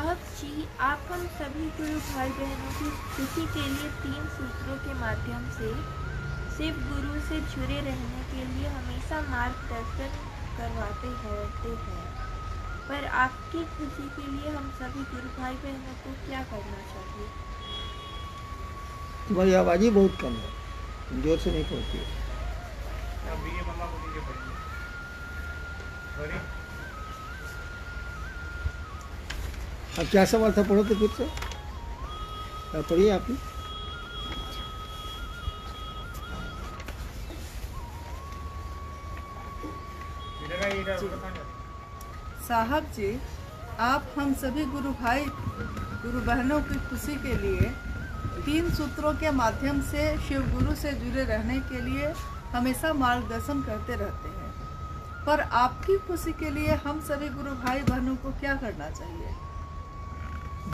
साहब जी, आप हम सभी गुरु भाई बहनों की खुशी के लिए 3 सूत्रों के माध्यम से शिव गुरु से जुड़े रहने के लिए हमेशा मार्गदर्शन करवाते रहते हैं, पर आपकी खुशी के लिए हम सभी गुरु भाई बहनों को क्या करना चाहिए? तुम्हारी आवाज़ ही बहुत कम है, जोर से नहीं पहुँचती है। अब क्या सवाल था, पढ़ो तो फिर से पढ़िए आपकी। साहब जी, आप हम सभी गुरु भाई गुरु बहनों की खुशी के लिए 3 सूत्रों के माध्यम से शिव गुरु से जुड़े रहने के लिए हमेशा मार्गदर्शन करते रहते हैं, पर आपकी खुशी के लिए हम सभी गुरु भाई बहनों को क्या करना चाहिए?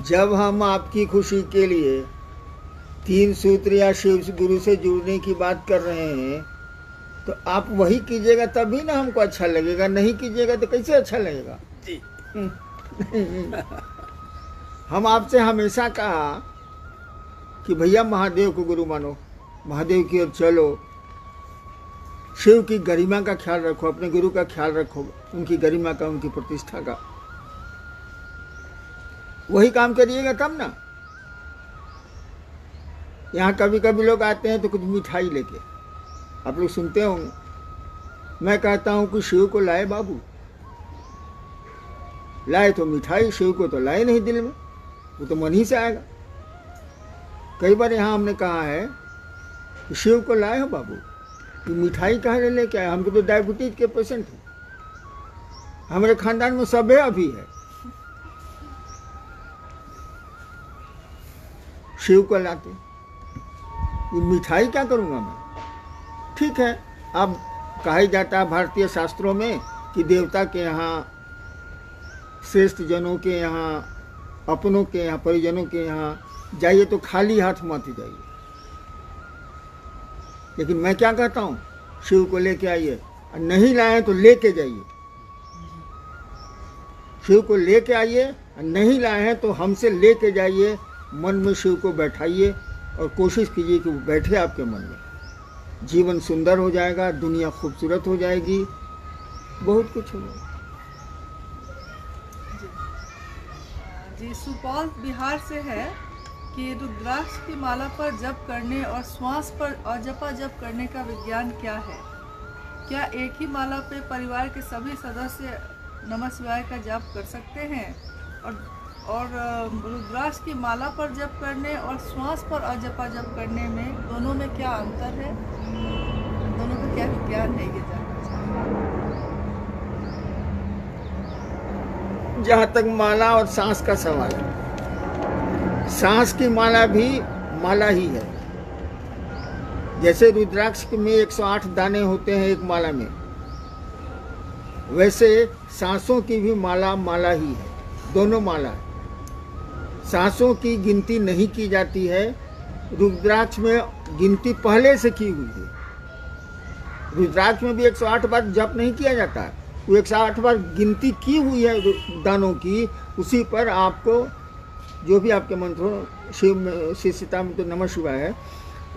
जब हम आपकी खुशी के लिए 3 सूत्र या शिव गुरु से जुड़ने की बात कर रहे हैं तो आप वही कीजिएगा तभी ना हमको अच्छा लगेगा, नहीं कीजिएगा तो कैसे अच्छा लगेगा जी। हम आपसे हमेशा कहा कि भैया महादेव को गुरु मानो, महादेव की ओर चलो, शिव की गरिमा का ख्याल रखो, अपने गुरु का ख्याल रखो, उनकी गरिमा का, उनकी प्रतिष्ठा का, वही काम करिएगा तब ना। यहाँ कभी कभी लोग आते हैं तो कुछ मिठाई लेके, आप लोग सुनते होंगे, मैं कहता हूँ कि शिव को लाए बाबू, लाए तो मिठाई, शिव को तो लाए नहीं दिल में, वो तो मन ही से आएगा। कई बार यहाँ हमने कहा है कि शिव को लाए हो बाबू, ये मिठाई कहाँ लेके आए, हमको तो डायबिटीज के पेशेंट हैं, हमारे खानदान में सब है, अभी है, शिव को लाते, ये मिठाई क्या करूँगा मैं। ठीक है, अब कहा ही जाता है भारतीय शास्त्रों में कि देवता के यहाँ, श्रेष्ठ जनों के यहाँ, अपनों के यहाँ, परिजनों के यहाँ जाइए तो खाली हाथ मत जाइए, लेकिन मैं क्या कहता हूँ, शिव को लेके आइए, और नहीं लाए तो लेके जाइए, शिव को लेके आइए, और नहीं लाए हैं तो हमसे लेके जाइए, मन में शिव को बैठाइए और कोशिश कीजिए कि वो बैठे आपके मन में, जीवन सुंदर हो जाएगा, दुनिया खूबसूरत हो जाएगी, बहुत कुछ होगा। जी, सुपौल बिहार से है कि रुद्राक्ष की माला पर जप करने और श्वास पर अजपा जप करने का विज्ञान क्या है? क्या एक ही माला पे परिवार के सभी सदस्य नमः शिवाय का जप कर सकते हैं? और रुद्राक्ष की माला पर जप करने और श्वास पर अजपा जप करने में, दोनों में क्या अंतर है? दोनों का क्या विज्ञान है, ये जानना चाहिए। जहाँ तक माला और सांस का सवाल है, सांस की माला भी माला ही है। जैसे रुद्राक्ष में 108 दाने होते हैं एक माला में, वैसे सांसों की भी माला माला ही है, दोनों माला है। सांसों की गिनती नहीं की जाती है, रुद्राक्ष में गिनती पहले से की हुई है। रुद्राक्ष में भी 108 बार जप नहीं किया जाता है, वो 108 बार गिनती की हुई है दानों की, उसी पर आपको जो भी आपके मंत्र हो, शिव सीता में तो नमः शिवाय है,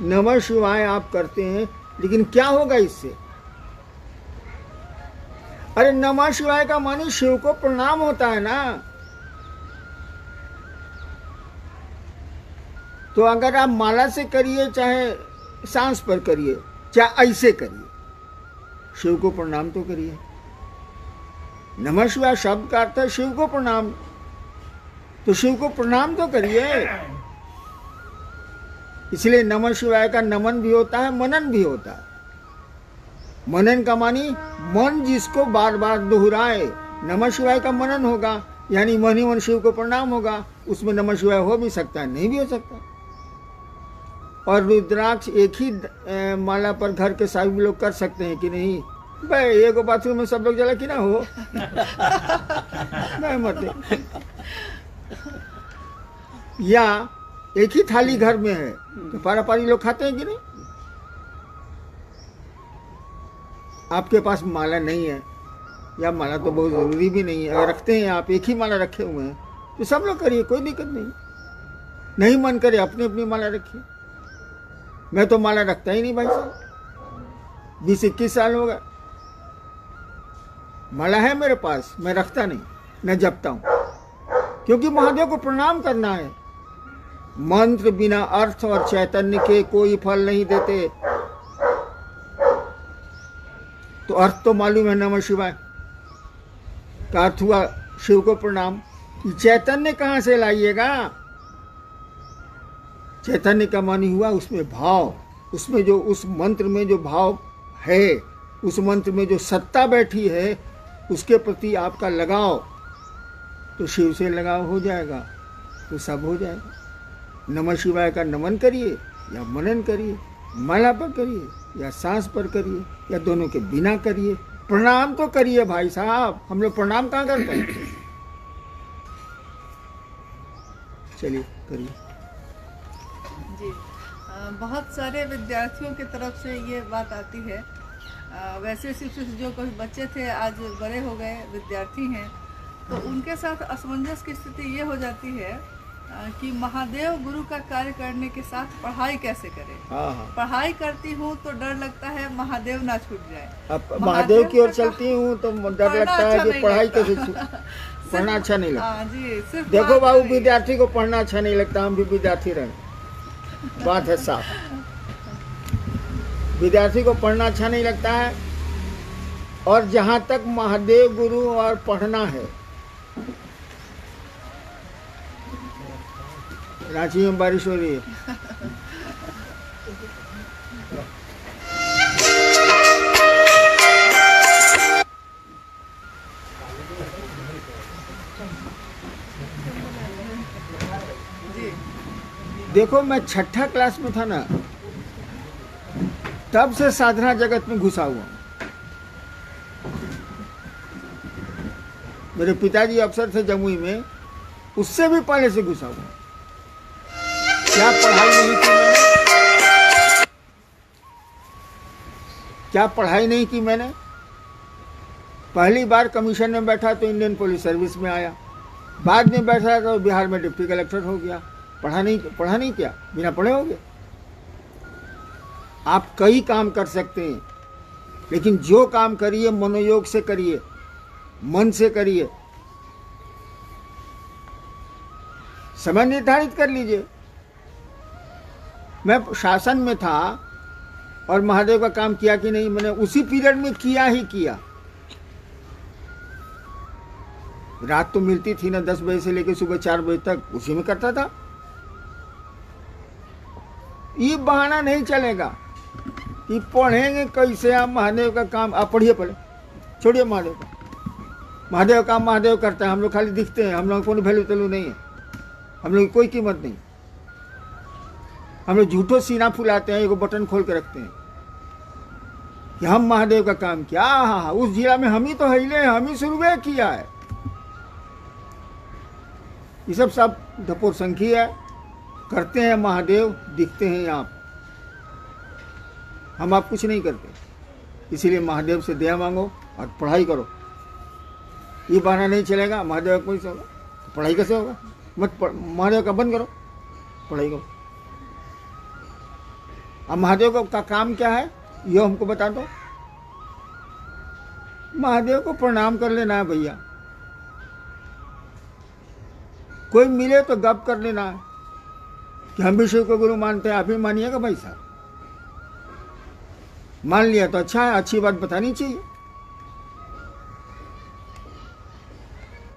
नमः शिवाय आप करते हैं, लेकिन क्या होगा इससे? अरे नमः शिवाय का मानी शिव को प्रणाम होता है ना। तो अगर आप माला से करिए चाहे सांस पर करिए चाहे ऐसे करिए, शिव को प्रणाम तो करिए। नमः शिवाय शब्द का अर्थ है शिव को प्रणाम, तो शिव को प्रणाम तो करिए। इसलिए नमः शिवाय का नमन भी होता है, मनन भी होता है। मनन का मानी मन जिसको बार बार दोहराए, नमः शिवाय का मनन होगा, यानी मन ही मन शिव को प्रणाम होगा, उसमें नमः शिवाय हो भी सकता है, नहीं भी हो सकता। और रुद्राक्ष एक ही माला पर घर के सभी लोग कर सकते हैं कि नहीं? भाई एक बाथरूम में सब लोग जला कि ना हो नहीं मत, या एक ही थाली घर में है तो पारा पारी लोग खाते हैं कि नहीं? आपके पास माला नहीं है, या माला तो बहुत जरूरी भी नहीं है, अगर रखते हैं आप, एक ही माला रखे हुए हैं तो सब लोग करिए, कोई दिक्कत नहीं। नहीं मन करे अपनी अपनी माला रखिए। मैं तो माला रखता ही नहीं भाई साहब, 20-21 साल हो गए माला है मेरे पास, मैं रखता नहीं, न जपता हूं, क्योंकि महादेव को प्रणाम करना है। मंत्र बिना अर्थ और चैतन्य के कोई फल नहीं देते। तो अर्थ तो मालूम है, नमः शिवाय का अर्थ हुआ शिव को प्रणाम। चैतन्य कहां से लाइएगा? चैतन्य का मान हुआ उसमें भाव, उसमें जो उस मंत्र में जो भाव है, उस मंत्र में जो सत्ता बैठी है, उसके प्रति आपका लगाव, तो शिव से लगाव हो जाएगा, तो सब हो जाएगा। नमः शिवाय का नमन करिए या मनन करिए, माला पर करिए या सांस पर करिए या दोनों के बिना करिए। प्रणाम तो करिए भाई साहब, हम लोग प्रणाम कहाँ करते हैं? चलिए करिए। जी, बहुत सारे विद्यार्थियों की तरफ से ये बात आती है। वैसे सिर्फ जो कभी बच्चे थे आज बड़े हो गए विद्यार्थी हैं, तो उनके साथ असमंजस की स्थिति ये हो जाती है कि महादेव गुरु का कार्य करने के साथ पढ़ाई कैसे करें। हाँ। पढ़ाई करती हूँ तो डर लगता है महादेव ना छूट जाए। अब महादेव की ओर चलती हूँ तो डर लगता है कि पढ़ाई कैसे पढ़ना अच्छा नहीं लगता। जी, सिर्फ देखो बाबू, विद्यार्थी को पढ़ना अच्छा नहीं लगता, हम भी विद्यार्थी रहे, बात है साफ। विद्यार्थी को पढ़ना अच्छा नहीं लगता है। और जहाँ तक महादेव गुरु और पढ़ना है, रांची में बारिश हो रही है। देखो मैं 6ठा क्लास में था ना, तब से साधना जगत में घुसा हुआ। मेरे पिताजी अफसर थे जमुई में, उससे भी पहले से घुसा हुआ। क्या पढ़ाई नहीं की मैंने? क्या पढ़ाई नहीं की मैंने? पहली बार कमीशन में बैठा तो इंडियन पुलिस सर्विस में आया, बाद में बैठा तो बिहार में डिप्टी कलेक्टर हो गया। पढ़ा नहीं क्या? बिना पढ़े हो गए? आप कई काम कर सकते हैं, लेकिन जो काम करिए मनोयोग से करिए, मन से करिए। समय निर्धारित कर लीजिए। मैं शासन में था और महादेव का काम किया कि नहीं? मैंने उसी पीरियड में किया ही किया। रात तो मिलती थी ना 10 बजे से लेकर सुबह 4 बजे तक, उसी में करता था। ये बहाना नहीं चलेगा कि पढ़ेंगे कैसे आप महादेव का काम। आप पढ़िए पहले, छोड़िए महादेव का। महादेव काम महादेव करता है, हम लोग खाली दिखते हैं, हम लोग को वैल्यू तैल्यू नहीं है, हम लोग की कोई कीमत नहीं। हम लोग झूठो सीना फुलाते हैं, एगो बटन खोल के रखते हैं कि हम महादेव का काम किया। हाँ, उस जिला में हम ही तो हिले, हम ही शुरू किया है। ये सब धपोर संखी है। करते हैं महादेव, दिखते हैं आप। हम आप कुछ नहीं करते, इसीलिए महादेव से दया मांगो और पढ़ाई करो। ये बहाना नहीं चलेगा महादेव का कोई से होगा, पढ़ाई कैसे होगा? महादेव का बंद करो, पढ़ाई करो। अब महादेव का काम क्या है ये हमको बता दो। महादेव को प्रणाम कर लेना है भैया। कोई मिले तो गप कर लेना है कि हम भी शिव को गुरु मानते हैं, आप ही मानिएगा भाई साहब। मान लिया तो अच्छा है, अच्छी बात बतानी चाहिए।